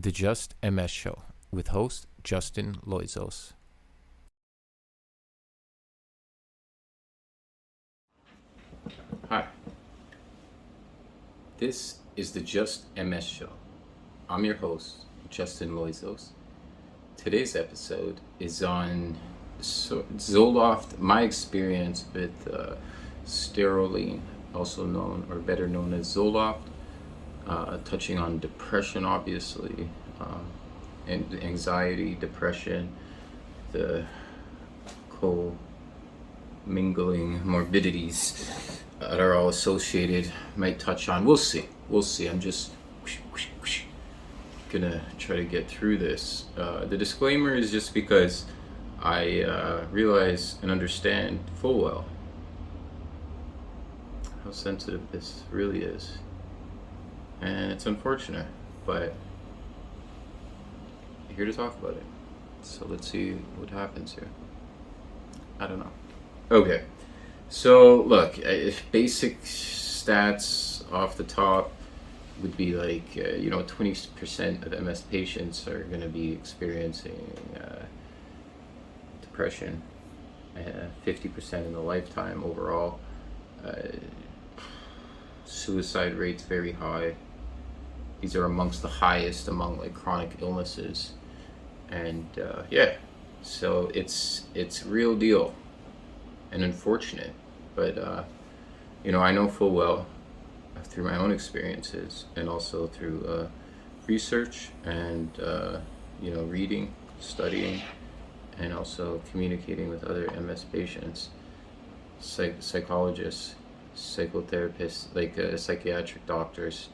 the Just MS Show with host Justin Loizos. Hi, this is the Just MS Show. I'm your host, Justin Loizos. Today's episode is on Zoloft, my experience with Sertraline, also known or better known as Zoloft, touching on depression, obviously, and anxiety, depression, the co-mingling morbidities that are all associated. Might touch on. We'll see. I'm just gonna try to get through this. The disclaimer is just because I realize and understand full well how sensitive this really is, and it's unfortunate, but I'm here to talk about it. So let's see what happens here. I don't know. Okay, so look, basic stats off the top would be like 20% of MS patients are going to be experiencing depression, 50% in the lifetime overall. Suicide rates very high. These are amongst the highest among like chronic illnesses, and so it's real deal and unfortunate, but I know full well through my own experiences and also through research and reading, studying, and also communicating with other MS patients, psychologists, psychotherapists, like psychiatric doctors,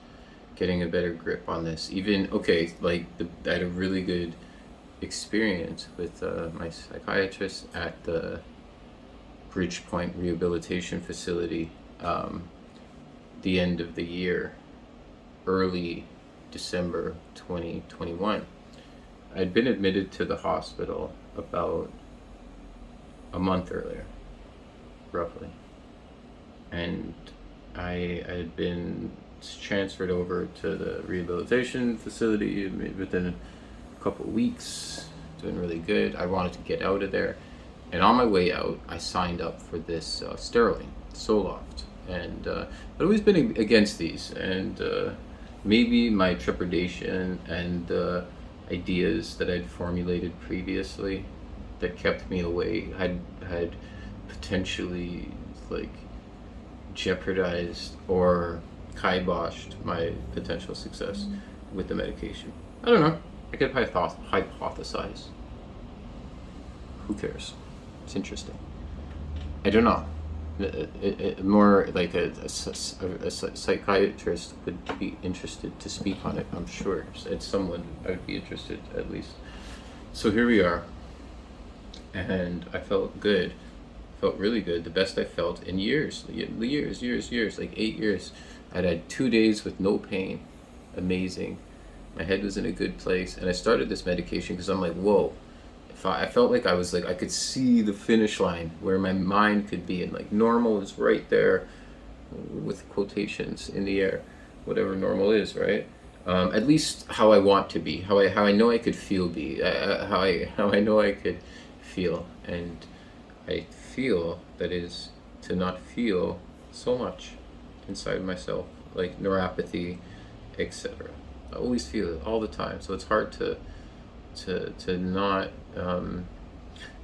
getting a better grip on this. Even I had a really good experience with my psychiatrist at the Bridgepoint Rehabilitation Facility, the end of the year, early December 2021. I'd been admitted to the hospital about a month earlier, roughly, and I had been transferred over to the rehabilitation facility within a couple of weeks, doing really good. I wanted to get out of there, and on my way out, I signed up for this Sertraline, Zoloft, and I'd always been against these, and maybe my trepidation and ideas that I'd formulated previously that kept me away had potentially jeopardized or kiboshed my potential success with the medication. I don't know. I could hypothesize. Who cares? It's interesting. I don't know. More like a psychiatrist would be interested to speak on it, I'm sure. It's someone I would be interested, at least. So here we are, and I felt good. Felt really good. The best I felt in years, like 8 years. I'd had 2 days with no pain. Amazing. My head was in a good place, and I started this medication because I'm like, whoa. I felt like I could see the finish line where my mind could be, and like normal is right there, with quotations in the air, whatever normal is, right? At least how I want to be, how I know I could feel how I know I could feel, and I feel that is to not feel so much inside myself, like neuropathy, etc. I always feel it all the time, so it's hard to not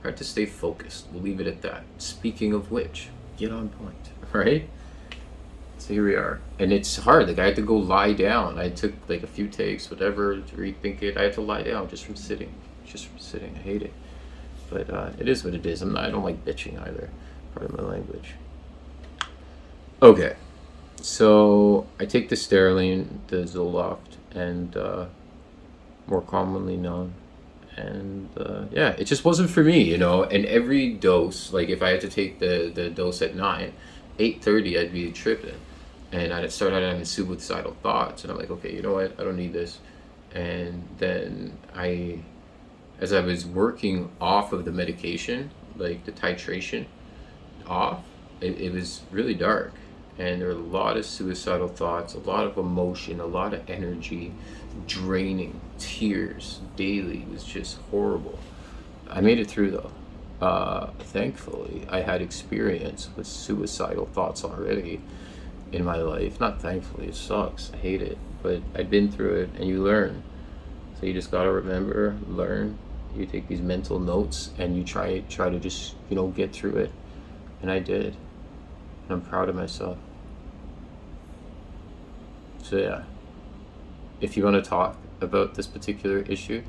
hard to stay focused. We'll leave it at that. Speaking of which, get on point, right? So here we are, and it's hard. Like I had to go lie down. I took like a few takes, whatever, to rethink it. I had to lie down just from sitting. I hate it, but it is what it is. I don't like bitching either. Part of my language. Okay, so I take the Sertraline, the Zoloft, and more commonly known, and it just wasn't for me, and every dose, like if I had to take the dose at 8:30, I'd be tripping, and I'd start having suicidal thoughts, and I'm like, okay, you know what, I don't need this. And then as I was working off of the medication, like the titration off, it was really dark, and there were a lot of suicidal thoughts, a lot of emotion, a lot of energy, draining, tears daily. It was just horrible. I made it through though. Thankfully, I had experience with suicidal thoughts already in my life. Not thankfully, it sucks. I hate it. But I've been through it, and you learn. So you just gotta remember, learn. You take these mental notes, and you try to just get through it. And I did. And I'm proud of myself. So yeah, if you want to talk about this particular issue,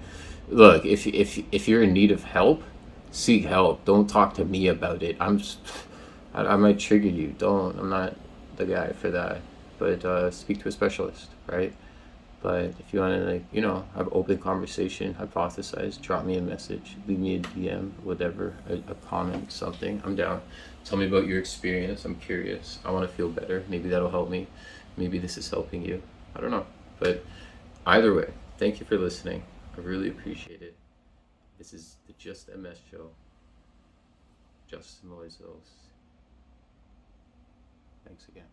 look, if you're in need of help, seek help. Don't talk to me about it. I might trigger you. Don't. I'm not the guy for that. But speak to a specialist, right? But if you want to, have open conversation, hypothesize, drop me a message, leave me a DM, whatever, a comment, something. I'm down. Tell me about your experience. I'm curious. I want to feel better. Maybe that'll help me. Maybe this is helping you. I don't know. But either way, thank you for listening. I really appreciate it. This is the Just MS show. JustMS. Thanks again.